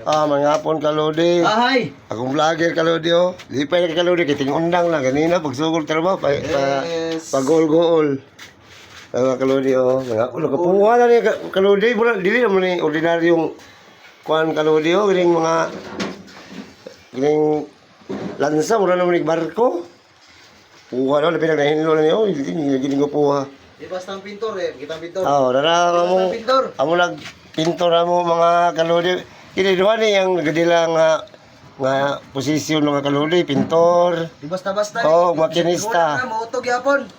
Mga hapon kalodi. Ahay! Akong vlogger kalodi oh. Lipay na kalodi kay tingundang lang ganina pagsugol trabaho pag-goal. Mga kalodi oh. Mga ulo kapuha na ni kalodi wala dili naman ni ordinaryong kuan kalodi oh, gining mga gining lansa wala naman ni barko. Puha na pinag nahinlo na niyo, gining puha. Di basta ang pintor eh, kita ang pintor. Dara mo. Amo nag pintor mo mga kalodi. Kini duha ni yang gadila nga posisyon ng kalodi, pintor. Di basta-basta. Makinista. Mautog yapon.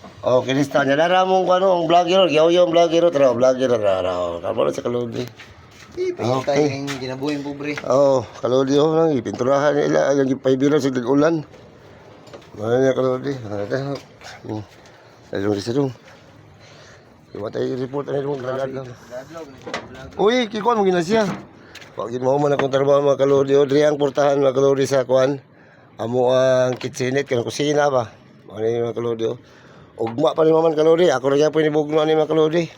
Kinista niya dara mo ang vlogger, yung vlogger tra, vlogger dara. Kamo sa kalodi. Okay. Yung ginabuhin pobre. Kalodi lang ipinturahan nila ang gipaybiran sa tag-ulan. Mga kalodi. Ayun sa dong. Iwatay report ani dong lagad. Uy, kikon mo gina siya. Pag mo man akong trabaho mga kalodi, diri ang portahan mga kalodi sa kuan. Amo ang kitchenette kanang kusina ba. Ani mga kalodi. Ugma pa ni man kalodi, ako ra gyapon ni bugno ani mga kalodi.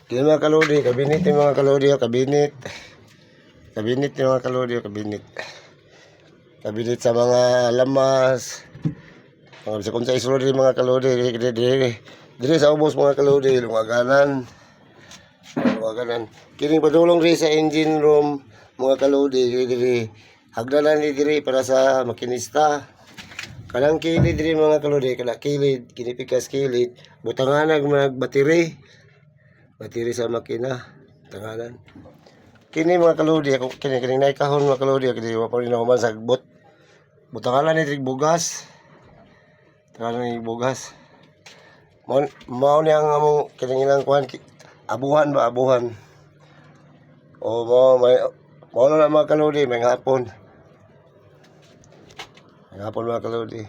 Kini mga kalodi, kabinet ni mga kalodi, kabinet. Kabinet ni mga kalodi, kabinet. Kabinet sa mga lamas. Sa kung sa isulod ni mga kalodi, diri sa ubos mga kalodi, lumaganan. Kining padulong rin sa engine room mga kalodi diri hagdanan ni diri para sa makinista. Kanang kilid diri mga kalodi, kana kilid kinipikas kilid butangan mga battery sa makina tanganan. Kini mga kalodi ako kini naikahon mga kalodi kini wa pa rin ako man sagbot. Butangan ni diri bugas. Tanganan ni bugas. Mao ni ang among kining ilang kuan abuhan. Mau na mga kalodi, may hapon. May hapon mga kalodi.